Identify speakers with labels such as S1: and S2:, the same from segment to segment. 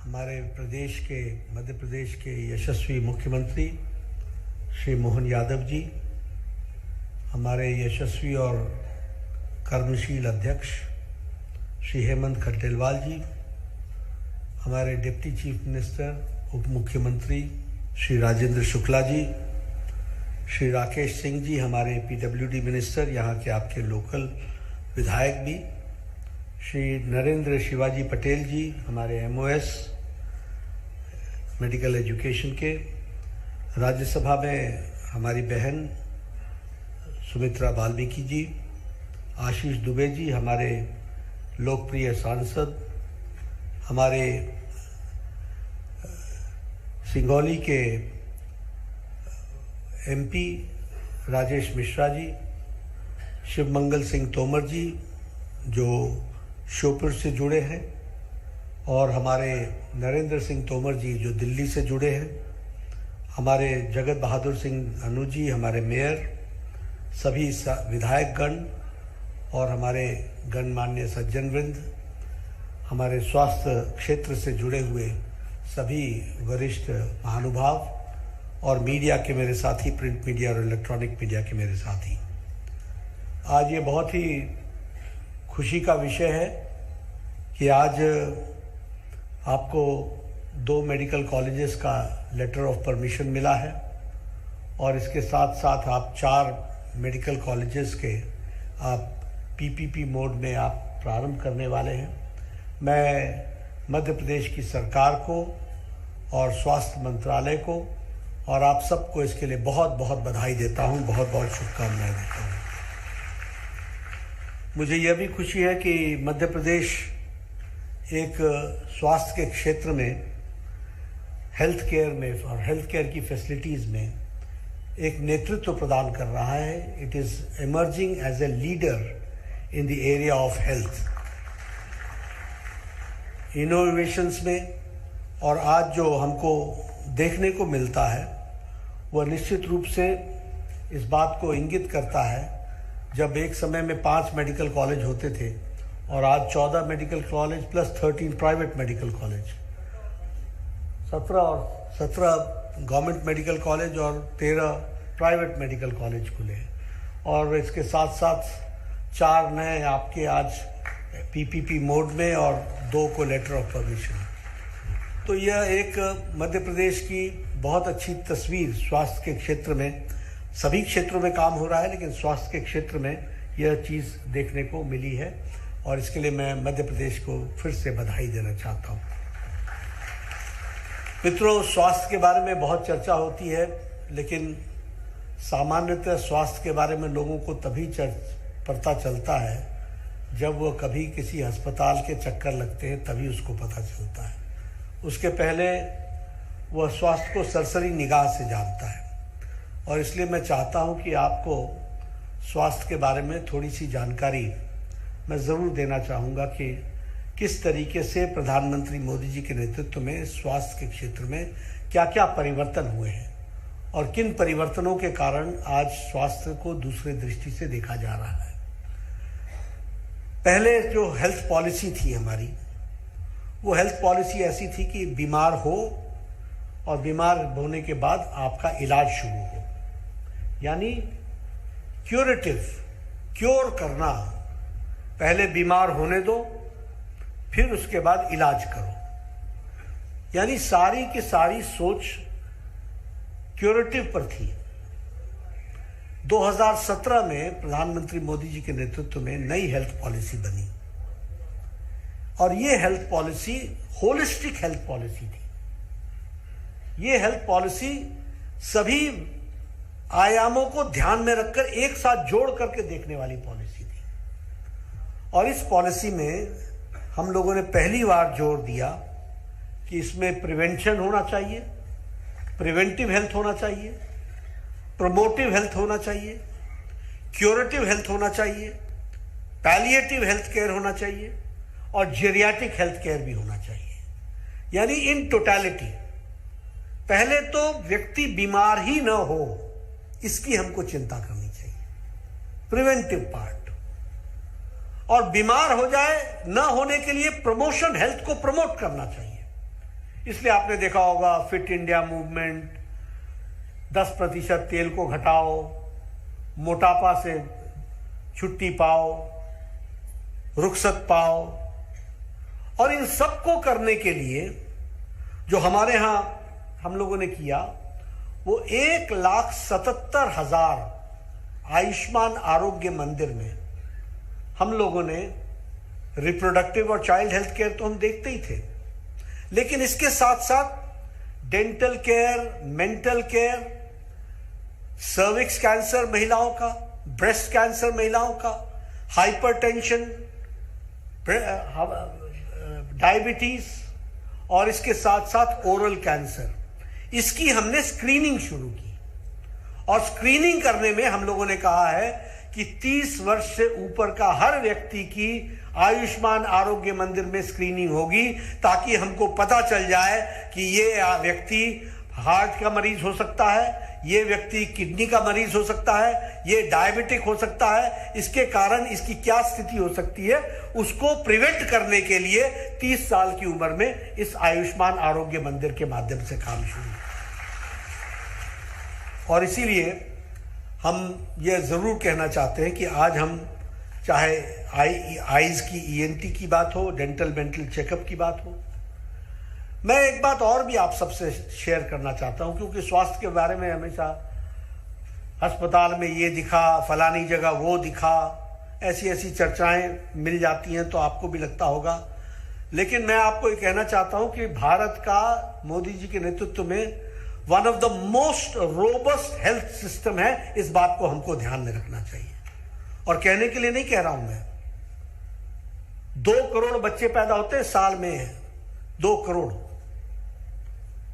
S1: हमारे प्रदेश के मध्य प्रदेश के यशस्वी मुख्यमंत्री श्री मोहन यादव जी, हमारे यशस्वी और कर्मशील अध्यक्ष श्री हेमंत खंडेलवाल जी, हमारे डिप्टी चीफ मिनिस्टर उप मुख्यमंत्री श्री राजेंद्र शुक्ला जी, श्री राकेश सिंह जी हमारे पीडब्ल्यूडी मिनिस्टर, यहाँ के आपके लोकल विधायक भी, श्री नरेंद्र शिवाजी पटेल जी हमारे एमओएस मेडिकल एजुकेशन के, राज्यसभा में हमारी बहन सुमित्रा वाल्मीकि जी, आशीष दुबे जी हमारे लोकप्रिय सांसद, हमारे सिंगौली के एमपी राजेश मिश्रा जी, शिवमंगल सिंह तोमर जी जो श्योपुर से जुड़े हैं, और हमारे नरेंद्र सिंह तोमर जी जो दिल्ली से जुड़े हैं, हमारे जगत बहादुर सिंह अनु जी हमारे मेयर, सभी विधायकगण और हमारे गणमान्य सज्जनवृंद, हमारे स्वास्थ्य क्षेत्र से जुड़े हुए सभी वरिष्ठ महानुभाव और मीडिया के मेरे साथी, प्रिंट मीडिया और इलेक्ट्रॉनिक मीडिया के मेरे साथी, आज ये बहुत ही खुशी का विषय है कि आज आपको 2 मेडिकल कॉलेजेस का लेटर ऑफ परमिशन मिला है और इसके साथ साथ आप 4 मेडिकल कॉलेजेस के आप पीपीपी मोड में आप प्रारंभ करने वाले हैं। मैं मध्य प्रदेश की सरकार को और स्वास्थ्य मंत्रालय को और आप सबको इसके लिए बहुत बहुत बधाई देता हूं, बहुत बहुत शुभकामनाएं देता हूं। मुझे यह भी खुशी है कि मध्य प्रदेश एक स्वास्थ्य के क्षेत्र में, हेल्थ केयर में और हेल्थ केयर की फैसिलिटीज़ में एक नेतृत्व प्रदान कर रहा है। It is emerging as a leader in the area of health innovations में। और आज जो हमको देखने को मिलता है वह निश्चित रूप से इस बात को इंगित करता है, जब एक समय में 5 मेडिकल कॉलेज होते थे और आज 14 medical college plus 13 private medical college, 17 government medical college और 13 प्राइवेट मेडिकल कॉलेज खुले हैं, और इसके साथ साथ 4 नए आपके आज पीपीपी मोड में और 2 को लेटर ऑफ परमिशन। तो यह एक मध्य प्रदेश की बहुत अच्छी तस्वीर स्वास्थ्य के क्षेत्र में, सभी क्षेत्रों में काम हो रहा है लेकिन स्वास्थ्य के क्षेत्र में यह चीज़ देखने को मिली है, और इसके लिए मैं मध्य प्रदेश को फिर से बधाई देना चाहता हूँ। मित्रों, स्वास्थ्य के बारे में बहुत चर्चा होती है, लेकिन सामान्यतः स्वास्थ्य के बारे में लोगों को तभी पता चलता है जब वो कभी किसी अस्पताल के चक्कर लगते हैं, तभी उसको पता चलता है। उसके पहले वह स्वास्थ्य को सरसरी निगाह से जानता है, और इसलिए मैं चाहता हूं कि आपको स्वास्थ्य के बारे में थोड़ी सी जानकारी मैं ज़रूर देना चाहूँगा कि किस तरीके से प्रधानमंत्री मोदी जी के नेतृत्व में स्वास्थ्य के क्षेत्र में क्या क्या परिवर्तन हुए हैं और किन परिवर्तनों के कारण आज स्वास्थ्य को दूसरे दृष्टि से देखा जा रहा है। पहले जो हेल्थ पॉलिसी थी हमारी, वो हेल्थ पॉलिसी ऐसी थी कि बीमार हो और बीमार होने के बाद आपका इलाज शुरू हो, यानी क्योर करना। पहले बीमार होने दो, फिर उसके बाद इलाज करो, यानी सारी की सारी सोच क्यूरेटिव पर थी। 2017 में प्रधानमंत्री मोदी जी के नेतृत्व में नई हेल्थ पॉलिसी बनी, और ये health policy holistic health policy थी। ये हेल्थ पॉलिसी सभी आयामों को ध्यान में रखकर एक साथ जोड़ करके देखने वाली पॉलिसी थी, और इस पॉलिसी में हम लोगों ने पहली बार जोर दिया कि इसमें प्रिवेंशन होना चाहिए, प्रिवेंटिव हेल्थ होना चाहिए, प्रमोटिव हेल्थ होना चाहिए, क्यूरेटिव हेल्थ होना चाहिए, पैलिएटिव हेल्थ केयर होना चाहिए और जेरियाट्रिक हेल्थ केयर भी होना चाहिए, यानी इन टोटलिटी। पहले तो व्यक्ति बीमार ही न हो, इसकी हमको चिंता करनी चाहिए, प्रिवेंटिव पार्ट। और बीमार हो जाए न होने के लिए प्रमोशन, हेल्थ को प्रमोट करना चाहिए, इसलिए आपने देखा होगा फिट इंडिया मूवमेंट, 10% तेल को घटाओ, मोटापा से छुट्टी पाओ, रुखसत पाओ, और इन सब को करने के लिए जो हमारे यहां हम लोगों ने किया वो 1,77,000 आयुष्मान आरोग्य मंदिर में हम लोगों ने रिप्रोडक्टिव और चाइल्ड हेल्थ केयर तो हम देखते ही थे, लेकिन इसके साथ साथ dental care, mental care, cervix cancer महिलाओं का, ब्रेस्ट कैंसर महिलाओं का, हाइपरटेंशन, डायबिटीज और इसके साथ साथ ओरल कैंसर, इसकी हमने स्क्रीनिंग शुरू की। और स्क्रीनिंग करने में हम लोगों ने कहा है कि 30 वर्ष से ऊपर का हर व्यक्ति की आयुष्मान आरोग्य मंदिर में स्क्रीनिंग होगी, ताकि हमको पता चल जाए कि ये व्यक्ति हार्ट का मरीज हो सकता है, ये व्यक्ति किडनी का मरीज हो सकता है, ये डायबिटिक हो सकता है, इसके कारण इसकी क्या स्थिति हो सकती है, उसको प्रिवेंट करने के लिए 30 साल की उम्र में इस आयुष्मान आरोग्य मंदिर के माध्यम से काम शुरू। और इसीलिए हम ये जरूर कहना चाहते हैं कि आज हम चाहे आईज की ईएनटी की बात हो, डेंटल मेंटल चेकअप की बात हो, मैं एक बात और भी आप सबसे शेयर करना चाहता हूं, क्योंकि स्वास्थ्य के बारे में हमेशा अस्पताल में ये दिखा, फलानी जगह वो दिखा, ऐसी ऐसी चर्चाएं मिल जाती हैं तो आपको भी लगता होगा। लेकिन मैं आपको ये कहना चाहता हूं कि भारत का मोदी जी के नेतृत्व में one of the most robust health system है। इस बात को हमको ध्यान में रखना चाहिए। और कहने के लिए नहीं कह रहा हूं मैं, 2 करोड़ बच्चे पैदा होते हैं साल में, 2 करोड़,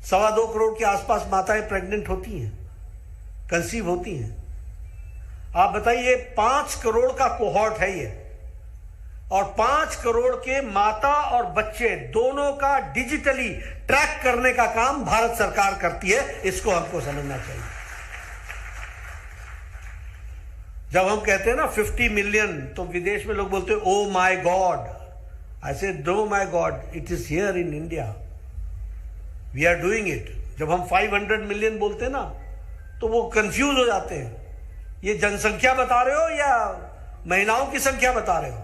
S1: 2.25 करोड़ के आसपास माताएं प्रेग्नेंट होती हैं, कंसीव होती हैं। आप बताइए 5 करोड़ का कोहॉर्ट है ये, और 5 करोड़ के माता और बच्चे दोनों का डिजिटली ट्रैक करने का काम भारत सरकार करती है। इसको हमको समझना चाहिए। जब हम कहते हैं ना 50 मिलियन, तो विदेश में लोग बोलते हैं ओ माई God. I said, no, my God, it is here in India. We are doing it. जब हम 500 मिलियन बोलते हैं ना, तो वो कंफ्यूज हो जाते हैं, ये जनसंख्या बता रहे हो या महिलाओं की संख्या बता रहे हो।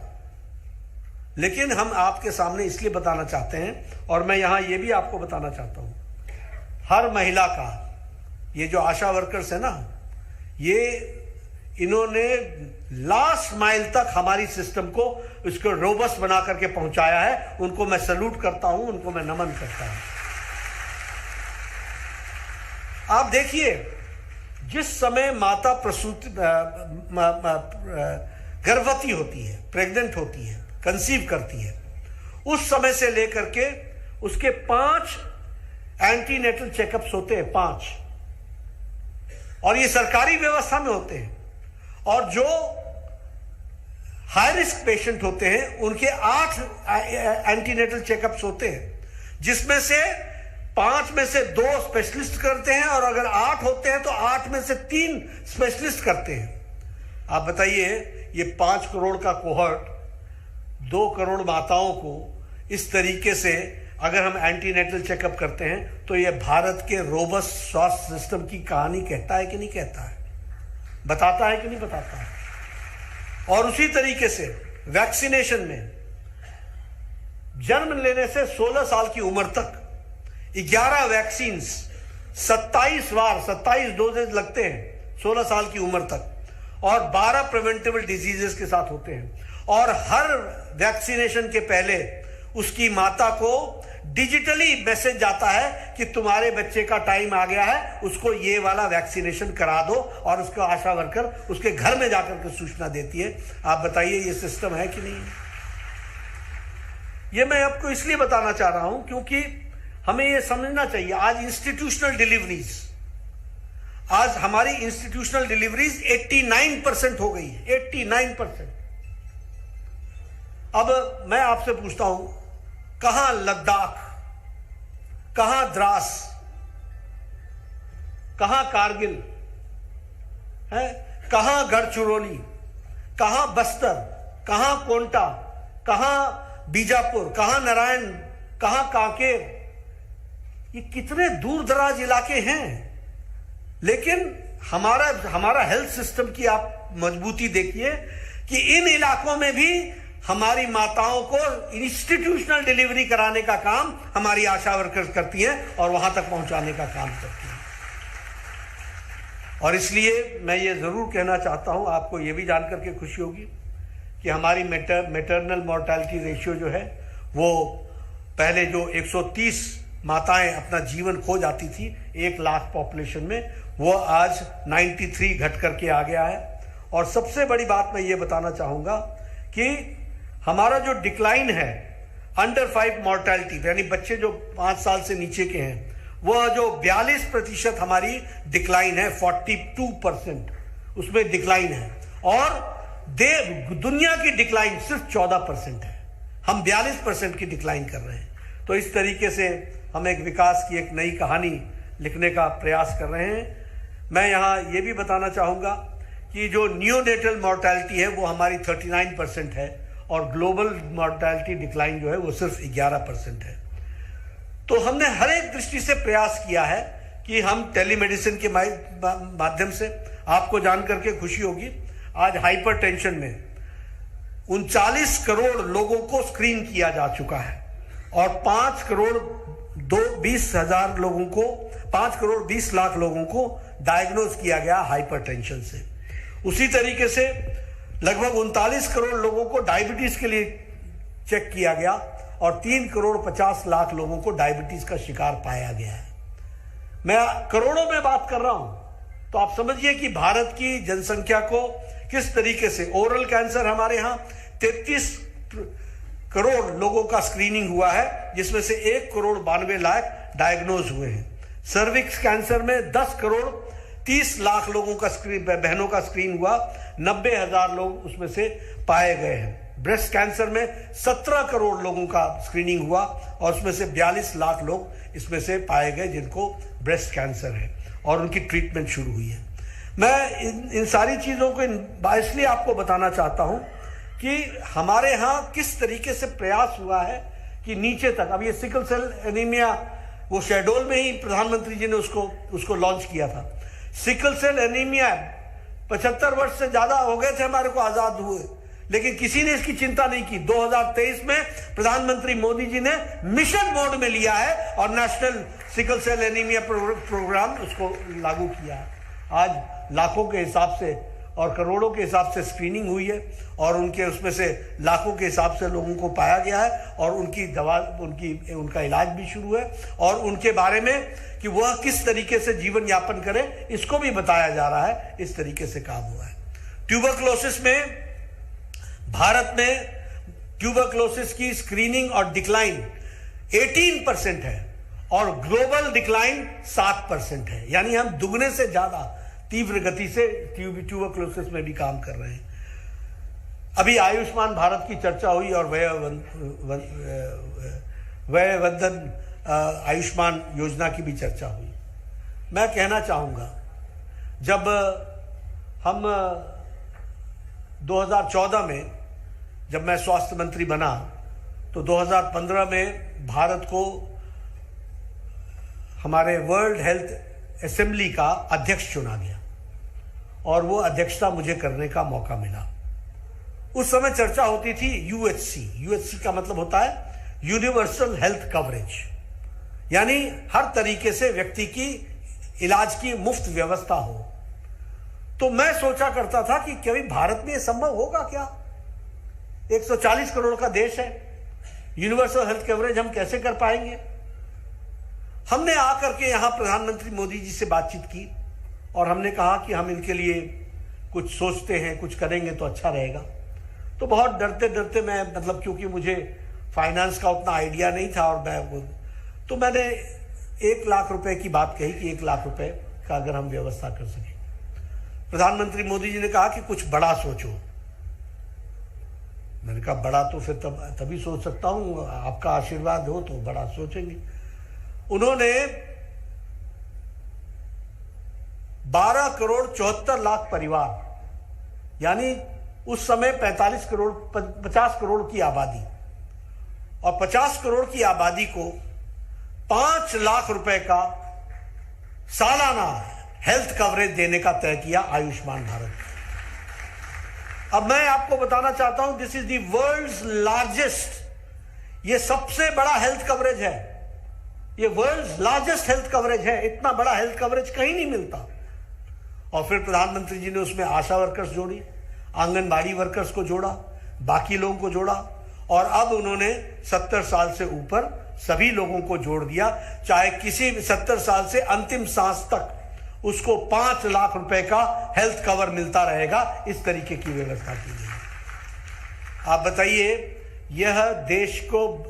S1: लेकिन हम आपके सामने इसलिए बताना चाहते हैं, और मैं यहां ये भी आपको बताना चाहता हूं, हर महिला का, ये जो आशा वर्कर्स है ना, ये इन्होंने लास्ट माइल तक हमारी सिस्टम को इसको रोबस्ट बना करके पहुंचाया है। उनको मैं सैल्यूट करता हूं, उनको मैं नमन करता हूं। आप देखिए, जिस समय माता प्रसूति गर्भवती होती है, प्रेग्नेंट होती है, कंसीव करती है, उस समय से लेकर के उसके 5 एंटीनेटल चेकअप्स होते हैं, 5, और ये सरकारी व्यवस्था में होते हैं। और जो हाई रिस्क पेशेंट होते हैं उनके 8 एंटीनेटल चेकअप्स होते हैं, जिसमें से 5 में से 2 स्पेशलिस्ट करते हैं, और अगर 8 होते हैं तो 8 में से 3 स्पेशलिस्ट करते हैं। आप बताइए, ये 5 करोड़ का कोहॉर्ट 2 करोड़ माताओं को इस तरीके से अगर हम एंटीनेटल चेकअप करते हैं, तो ये भारत के रोबस्ट स्वास्थ्य सिस्टम की कहानी कहता है कि नहीं कहता है, बताता है कि नहीं बताता है। और उसी तरीके से वैक्सीनेशन में जन्म लेने से 16 साल की उम्र तक 11 वैक्सीन, 27 डोजेज लगते हैं 16 साल की उम्र तक, और 12 प्रिवेंटेबल डिजीजेस के साथ होते हैं। और हर वैक्सीनेशन के पहले उसकी माता को डिजिटली मैसेज जाता है कि तुम्हारे बच्चे का टाइम आ गया है, उसको ये वाला वैक्सीनेशन करा दो, और उसका आशा वर्कर उसके घर में जाकर के सूचना देती है। आप बताइए, ये सिस्टम है कि नहीं? ये मैं आपको इसलिए बताना चाह रहा हूं क्योंकि हमें ये समझना चाहिए। आज इंस्टीट्यूशनल डिलीवरीज, आज हमारी इंस्टीट्यूशनल डिलीवरीज 89% हो गई है, 89%। अब मैं आपसे पूछता हूं, कहां लद्दाख, कहां द्रास, कहां कारगिल है, कहां गढ़चिरौली, कहां बस्तर, कहां कोंटा, कहां बीजापुर, कहां नारायण, कहां कांकेर, ये कितने दूर दराज इलाके हैं, लेकिन हमारा हेल्थ सिस्टम की आप मजबूती देखिए कि इन इलाकों में भी हमारी माताओं को इंस्टीट्यूशनल डिलीवरी कराने का काम हमारी आशा वर्कर्स करती हैं और वहां तक पहुंचाने का काम करती हैं। और इसलिए मैं ये जरूर कहना चाहता हूं, आपको ये भी जानकर के खुशी होगी कि हमारी मैटरनल मॉर्टेलिटी रेशियो जो है वो पहले जो 130 माताएं अपना जीवन खो जाती थी 1 लाख पॉपुलेशन में, वो आज 93 घट करके आ गया है। और सबसे बड़ी बात मैं ये बताना चाहूंगा कि हमारा जो डिक्लाइन है अंडर 5 मॉर्टेलिटी, यानी बच्चे जो 5 साल से नीचे के हैं, वह जो 42% हमारी डिक्लाइन है, 42% उसमें डिक्लाइन है। और दुनिया की डिक्लाइन सिर्फ 14% है, हम 42% की डिक्लाइन कर रहे हैं। तो इस तरीके से हम एक विकास की एक नई कहानी लिखने का प्रयास कर रहे हैं। मैं यहाँ ये भी बताना चाहूँगा कि जो नियोनेटल मॉर्टेलिटी है वो हमारी 39% है और ग्लोबल मॉर्टेलिटी डिक्लाइन जो है वो सिर्फ 11% है। तो हमने हर एक दृष्टि से प्रयास किया है कि हम टेलीमेडिसिन के माध्यम से, आपको जानकर के खुशी होगी, आज हाइपरटेंशन में 39 करोड़ लोगों को स्क्रीन किया जा चुका है और 5 करोड़ 20 लाख लोगों को डायग्नोज किया गया हाइपरटेंशन से। उसी तरीके से लगभग 39 करोड़ लोगों को डायबिटीज के लिए चेक किया गया और 3 करोड़ 50 लाख लोगों को डायबिटीज का शिकार पाया गया है। मैं करोड़ों में बात कर रहा हूं, तो आप समझिए कि भारत की जनसंख्या को किस तरीके से, ओरल कैंसर हमारे यहां 33 करोड़ लोगों का स्क्रीनिंग हुआ है, जिसमें से 1 करोड़ 92 लाख डायग्नोज हुए हैं। सर्विक्स कैंसर में 10 करोड़ 30 लाख लोगों का बहनों का स्क्रीन हुआ, 90,000 लोग उसमें से पाए गए हैं। ब्रेस्ट कैंसर में 17 करोड़ लोगों का स्क्रीनिंग हुआ और उसमें से 42 लाख लोग इसमें से पाए गए जिनको ब्रेस्ट कैंसर है और उनकी ट्रीटमेंट शुरू हुई है। मैं इन सारी चीज़ों को इसलिए आपको बताना चाहता हूं कि हमारे यहाँ किस तरीके से प्रयास हुआ है कि नीचे तक, अब ये सिकल सेल एनीमिया वो शेडोल में ही प्रधानमंत्री जी ने उसको लॉन्च किया था। सिकल सेल एनीमिया 75 वर्ष से ज्यादा हो गए थे हमारे को आजाद हुए, लेकिन किसी ने इसकी चिंता नहीं की। 2023 में प्रधानमंत्री मोदी जी ने मिशन मोड में लिया है और national sickle cell anaemia program उसको लागू किया है। आज लाखों के हिसाब से और करोड़ों के हिसाब से स्क्रीनिंग हुई है और उसमें से लाखों के हिसाब से लोगों को पाया गया है और उनकी दवा उनका इलाज भी शुरू है और उनके बारे में कि वह किस तरीके से जीवन यापन करें इसको भी बताया जा रहा है। इस तरीके से काम हुआ है। ट्यूबरक्लोसिस में भारत में ट्यूबरक्लोसिस की स्क्रीनिंग और डिक्लाइन 18% है और ग्लोबल डिक्लाइन 7% है, यानी हम दुगने से ज्यादा तीव्र गति से ट्यूबरक्लोसिस में भी काम कर रहे हैं। अभी आयुष्मान भारत की चर्चा हुई और व्यय वंदन आयुष्मान योजना की भी चर्चा हुई। मैं कहना चाहूँगा, जब हम 2014 में जब मैं स्वास्थ्य मंत्री बना तो 2015 में भारत को हमारे वर्ल्ड हेल्थ असेंबली का अध्यक्ष चुना गया और वो अध्यक्षता मुझे करने का मौका मिला। उस समय चर्चा होती थी यूएचसी का मतलब होता है यूनिवर्सल हेल्थ कवरेज, यानी हर तरीके से व्यक्ति की इलाज की मुफ्त व्यवस्था हो। तो मैं सोचा करता था कि कभी भारत में यह संभव होगा क्या? 140 करोड़ का देश है, यूनिवर्सल हेल्थ कवरेज हम कैसे कर पाएंगे? हमने आकर के यहां प्रधानमंत्री मोदी जी से बातचीत की और हमने कहा कि हम इनके लिए कुछ सोचते हैं, कुछ करेंगे तो अच्छा रहेगा। तो बहुत डरते डरते मैं, मतलब क्योंकि मुझे फाइनेंस का उतना आइडिया नहीं था और मैंने 1 लाख रुपए की बात कही कि 1 लाख रुपए का अगर हम व्यवस्था कर सकें। प्रधानमंत्री मोदी जी ने कहा कि कुछ बड़ा सोचो। मैंने कहा बड़ा तो फिर तभी सोच सकता हूं, आपका आशीर्वाद हो तो बड़ा सोचेंगे। उन्होंने 12 करोड़ 74 लाख परिवार, यानी उस समय 50 करोड़ की आबादी, और 50 करोड़ की आबादी को 5 लाख रुपए का सालाना हेल्थ कवरेज देने का तय किया आयुष्मान भारत। अब मैं आपको बताना चाहता हूं, this is the world's largest, ये सबसे बड़ा हेल्थ कवरेज है, ये वर्ल्ड्स लार्जेस्ट हेल्थ कवरेज है। इतना बड़ा हेल्थ कवरेज कहीं नहीं मिलता। और फिर प्रधानमंत्री जी ने उसमें आशा वर्कर्स जोड़ी, आंगनबाड़ी वर्कर्स को जोड़ा, बाकी लोगों को जोड़ा, और अब उन्होंने 70 साल से ऊपर सभी लोगों को जोड़ दिया। चाहे किसी भी 70 साल से अंतिम सांस तक उसको 5 लाख रुपए का हेल्थ कवर मिलता रहेगा। इस तरीके की व्यवस्था की गई है। आप बताइए, यह देश को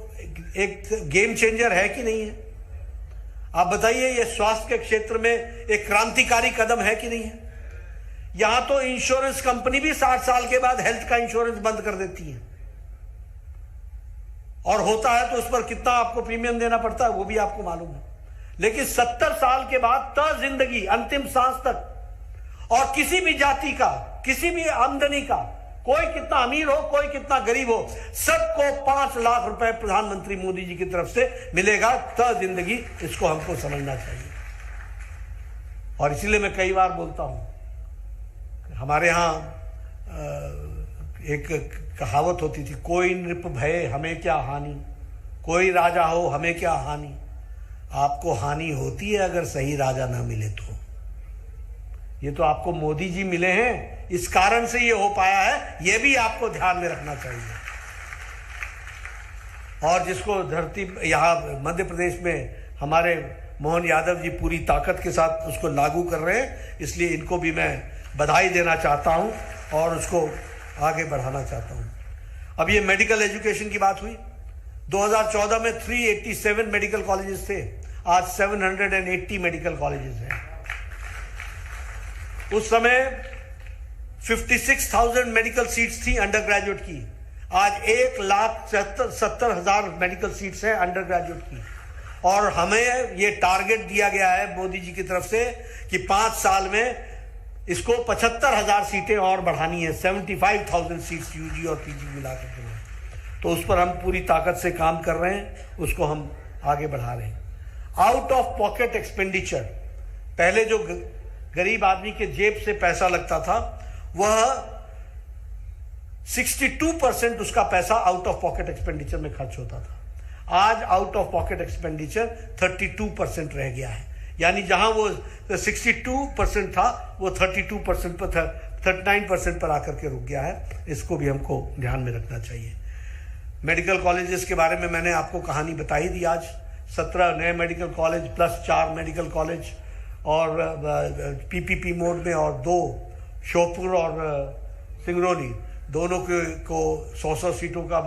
S1: एक गेम चेंजर है कि नहीं है? आप बताइए, यह स्वास्थ्य के क्षेत्र में एक क्रांतिकारी कदम है कि नहीं है? यहां तो इंश्योरेंस कंपनी भी 60 साल के बाद हेल्थ का इंश्योरेंस बंद कर देती है, और होता है तो उस पर कितना आपको प्रीमियम देना पड़ता है वो भी आपको मालूम है। लेकिन 70 साल के बाद त जिंदगी अंतिम सांस तक, और किसी भी जाति का, किसी भी आमदनी का, कोई कितना अमीर हो, कोई कितना गरीब हो, सबको 5 लाख रुपए प्रधानमंत्री मोदी जी की तरफ से मिलेगा त जिंदगी। इसको हमको समझना चाहिए। और इसीलिए मैं कई बार बोलता हूं, हमारे यहां एक कहावत होती थी, कोई नृप भय हमें क्या हानि, कोई राजा हो हमें क्या हानि। आपको हानि होती है अगर सही राजा ना मिले तो। ये तो आपको मोदी जी मिले हैं, इस कारण से ये हो पाया है, ये भी आपको ध्यान में रखना चाहिए। और जिसको धरती यहां मध्य प्रदेश में हमारे मोहन यादव जी पूरी ताकत के साथ उसको लागू कर रहे हैं, इसलिए इनको भी मैं बधाई देना चाहता हूं और उसको आगे बढ़ाना चाहता हूं। अब ये मेडिकल एजुकेशन की बात हुई, 2014 में 387 मेडिकल कॉलेजेस थे, आज 780 मेडिकल कॉलेजेस हैं। उस समय 56,000 मेडिकल सीट्स थी अंडर ग्रेजुएट की, आज 1,70,000 मेडिकल सीट्स हैं अंडर ग्रेजुएट की। और हमें ये टारगेट दिया गया है मोदी जी की तरफ से कि 5 साल में इसको 75,000 सीटें और बढ़ानी है, 75,000 सीट्स यूजी और पीजी मिलाकर के। तो उस पर हम पूरी ताकत से काम कर रहे हैं, उसको हम आगे बढ़ा रहे हैं। आउट ऑफ पॉकेट एक्सपेंडिचर, पहले जो गरीब आदमी के जेब से पैसा लगता था वह 62% उसका पैसा आउट ऑफ पॉकेट एक्सपेंडिचर में खर्च होता था। आज आउट ऑफ पॉकेट एक्सपेंडिचर 32% रह गया है, यानी जहां वो 62% था वो 32% पर 39% पर आकर के रुक गया है। इसको भी हमको ध्यान में रखना चाहिए। मेडिकल कॉलेजेस के बारे में मैंने आपको कहानी बताई दी। आज 17 नए medical college plus 4 medical college और पीपीपी मोड में, और 2 श्योपुर और सिंगरौली, दोनों को 100-100 सीटों का।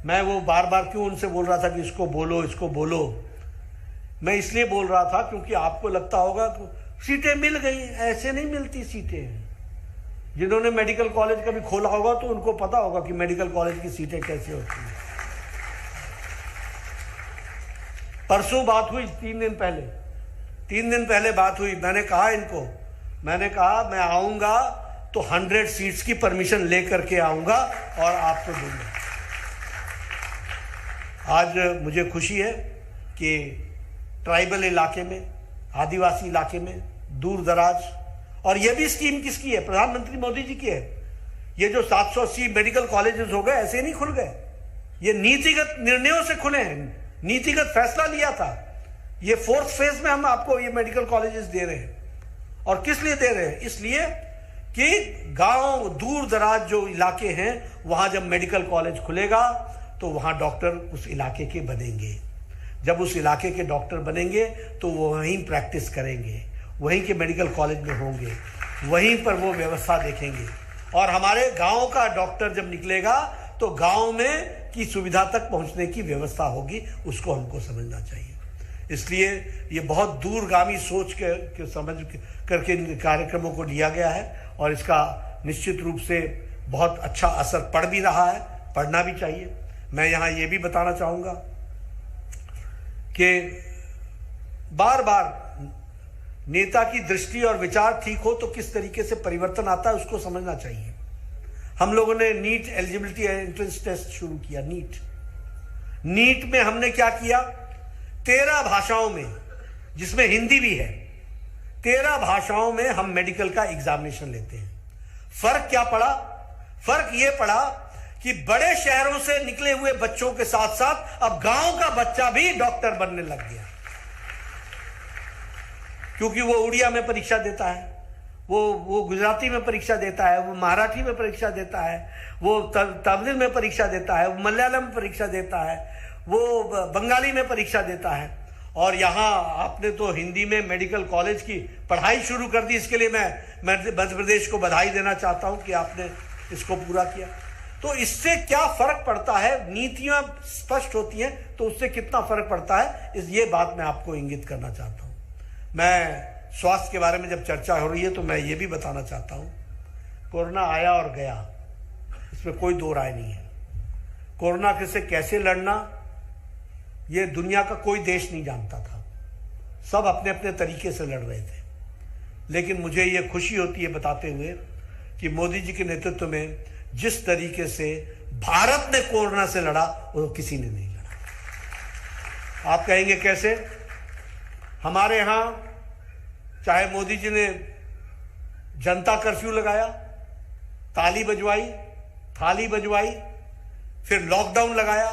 S1: मैं वो बार बार क्यों उनसे बोल रहा था कि इसको बोलो, इसको बोलो, मैं इसलिए बोल रहा था क्योंकि आपको लगता होगा कि सीटें मिल गई, ऐसे नहीं मिलती सीटें। जिन्होंने मेडिकल कॉलेज कभी खोला होगा तो उनको पता होगा कि मेडिकल कॉलेज की सीटें कैसे होती हैं। परसों बात हुई, 3 दिन पहले बात हुई। मैंने कहा इनको, मैंने कहा मैं आऊंगा तो 100 सीट्स की परमिशन लेकर के आऊंगा और आपको दूंगा। आज मुझे खुशी है कि ट्राइबल इलाके में, आदिवासी इलाके में, दूर दराज, और ये भी स्कीम किसकी है? प्रधानमंत्री मोदी जी की है। ये जो 780 मेडिकल कॉलेजेस हो गए ऐसे नहीं खुल गए, ये नीतिगत निर्णयों से खुले हैं, नीतिगत फैसला लिया था। ये 4th फेज में हम आपको ये मेडिकल कॉलेजेस दे रहे हैं। और किस लिए दे रहे हैं? इसलिए कि गांव, दूर दराज जो इलाके हैं वहां जब मेडिकल कॉलेज खुलेगा तो वहां डॉक्टर उस इलाके के बनेंगे। जब उस इलाके के डॉक्टर बनेंगे तो वो वहीं प्रैक्टिस करेंगे, वहीं के मेडिकल कॉलेज में होंगे, वहीं पर वो व्यवस्था देखेंगे। और हमारे गांव का डॉक्टर जब निकलेगा तो गांव में की सुविधा तक पहुंचने की व्यवस्था होगी, उसको हमको समझना चाहिए। इसलिए ये बहुत दूरगामी सोच के समझ करके इन कार्यक्रमों को लिया गया है, और इसका निश्चित रूप से बहुत अच्छा असर पड़ भी रहा है, पढ़ना भी चाहिए। मैं यहाँ ये भी बताना चाहूँगा कि बार बार नेता की दृष्टि और विचार ठीक हो तो किस तरीके से परिवर्तन आता है उसको समझना चाहिए। हम लोगों ने नीट एलिजिबिलिटी एंट्रेंस टेस्ट शुरू किया। नीट में हमने क्या किया? 13 भाषाओं में, जिसमें हिंदी भी है, 13 भाषाओं में हम मेडिकल का एग्जामिनेशन लेते हैं। फर्क क्या पड़ा? फर्क यह पड़ा कि बड़े शहरों से निकले हुए बच्चों के साथ साथ अब गांव का बच्चा भी डॉक्टर बनने लग गया, क्योंकि वो उड़िया में परीक्षा देता है, वो गुजराती में परीक्षा देता है, वो मराठी में परीक्षा देता है, वो तमिल में परीक्षा देता है, वो मलयालम में परीक्षा देता है, वो बंगाली में परीक्षा देता है। और यहाँ आपने तो हिंदी में मेडिकल कॉलेज की पढ़ाई शुरू कर दी। इसके लिए मैं मध्य प्रदेश को बधाई देना चाहता हूँ कि आपने इसको पूरा किया। तो इससे क्या फर्क पड़ता है, नीतियाँ स्पष्ट होती हैं तो उससे कितना फर्क पड़ता है, ये बात मैं आपको इंगित करना चाहता हूँ। मैं स्वास्थ्य के बारे में जब चर्चा हो रही है तो मैं ये भी बताना चाहता हूँ, कोरोना आया और गया, इसमें कोई दो राय नहीं है। कोरोना से कैसे लड़ना ये दुनिया का कोई देश नहीं जानता था, सब अपने अपने तरीके से लड़ रहे थे। लेकिन मुझे ये खुशी होती है बताते हुए कि मोदी जी के नेतृत्व में जिस तरीके से भारत ने कोरोना से लड़ा वो किसी ने नहीं लड़ा। आप कहेंगे कैसे? हमारे यहां चाहे मोदी जी ने जनता कर्फ्यू लगाया, ताली बजवाई, थाली बजवाई, फिर लॉकडाउन लगाया,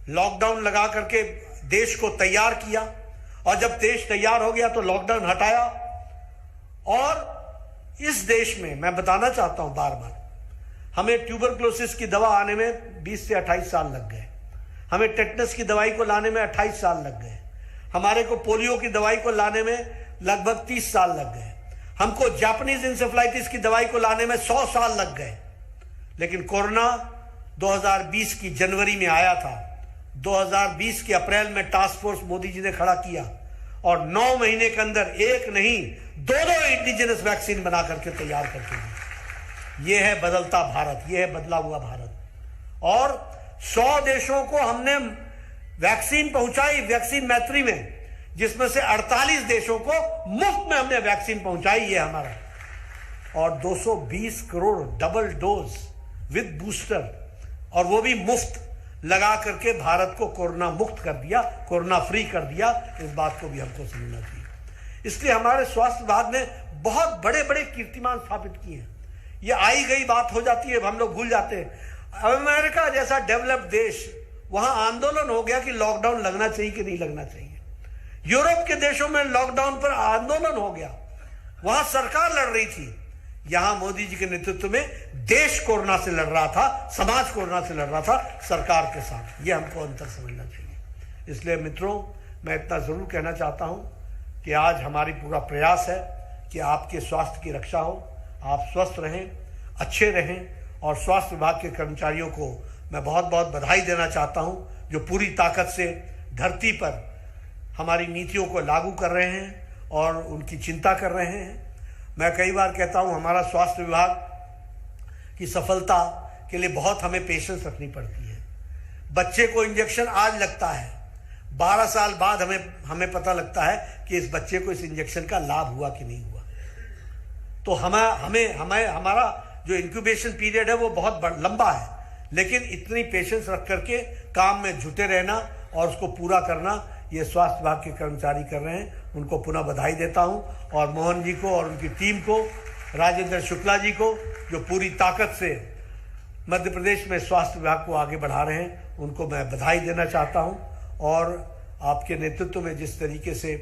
S1: लॉकडाउन लगा करके देश को तैयार किया, और जब देश तैयार हो गया तो लॉकडाउन हटाया। और इस देश में मैं बताना चाहता हूं बार बार, हमें ट्यूबरक्लोसिस की दवा आने में 20 से 28 साल लग गए, हमें टेटनस की दवाई को लाने में 28 साल लग गए, हमारे को पोलियो की दवाई को लाने में लगभग 30 साल लग गए, हमको जापानीज इंसेफ्लाइटिस की दवाई को लाने में 100 साल लग गए। लेकिन कोरोना 2020 की जनवरी में आया था, 2020 के अप्रैल में टास्क फोर्स मोदी जी ने खड़ा किया और 9 महीने के अंदर एक नहीं 2 इंडिजिनस वैक्सीन बना करके तैयार करके दी। यह है बदलता भारत, यह है बदला हुआ भारत। और 100 देशों को हमने वैक्सीन पहुंचाई, वैक्सीन मैत्री में, जिसमें से 48 देशों को मुफ्त में हमने वैक्सीन पहुंचाई, ये हमारा। और 220 crore double dose with booster, और वो भी मुफ्त लगा करके भारत को कोरोना मुक्त कर दिया, कोरोना फ्री कर दिया। इस बात को भी हमको समझना चाहिए। इसलिए हमारे स्वास्थ्य विभाग ने बहुत बड़े बड़े कीर्तिमान स्थापित किए हैं। ये आई गई बात हो जाती है, हम लोग भूल जाते हैं। अमेरिका जैसा डेवलप्ड देश, वहां आंदोलन हो गया कि लॉकडाउन लगना चाहिए कि नहीं लगना चाहिए। यूरोप के देशों में लॉकडाउन पर आंदोलन हो गया, वहां सरकार लड़ रही थी। यहां मोदी जी के नेतृत्व में देश कोरोना से लड़ रहा था, समाज कोरोना से लड़ रहा था सरकार के साथ। यह हमको अंतर समझना चाहिए। इसलिए मित्रों, मैं इतना जरूर कहना चाहता हूं कि आज हमारी पूरा प्रयास है कि आपके स्वास्थ्य की रक्षा हो, आप स्वस्थ रहें, अच्छे रहें। और स्वास्थ्य विभाग के कर्मचारियों को मैं बहुत बहुत बधाई देना चाहता हूं, जो पूरी ताकत से धरती पर हमारी नीतियों को लागू कर रहे हैं और उनकी चिंता कर रहे हैं। मैं कई बार कहता हूं, हमारा स्वास्थ्य विभाग की सफलता के लिए बहुत हमें पेशेंस रखनी पड़ती है। बच्चे को इंजेक्शन आज लगता है, 12 साल बाद हमें पता लगता है कि इस बच्चे को इस इंजेक्शन का लाभ हुआ कि नहीं हुआ। तो हमारा जो इंक्यूबेशन पीरियड है वो बहुत लंबा है, लेकिन इतनी पेशेंस रख करके काम में जुटे रहना और उसको पूरा करना, ये स्वास्थ्य विभाग के कर्मचारी कर रहे हैं। उनको पुनः बधाई देता हूं। और मोहन जी को और उनकी टीम को, राजेंद्र शुक्ला जी को, जो पूरी ताकत से मध्य प्रदेश में स्वास्थ्य विभाग को आगे बढ़ा रहे हैं, उनको मैं बधाई देना चाहता हूं। और आपके नेतृत्व में जिस तरीके से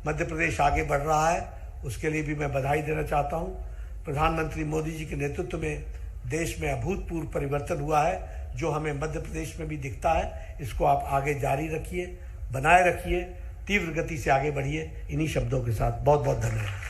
S1: मध्य प्रदेश आगे बढ़ रहा है, उसके लिए भी मैं बधाई देना चाहता हूं। प्रधानमंत्री मोदी जी के नेतृत्व में देश में अभूतपूर्व परिवर्तन हुआ है, जो हमें मध्य प्रदेश में भी दिखता है। इसको आप आगे जारी रखिए, बनाए रखिए, तीव्र गति से आगे बढ़िए। इन्हीं शब्दों के साथ बहुत बहुत धन्यवाद।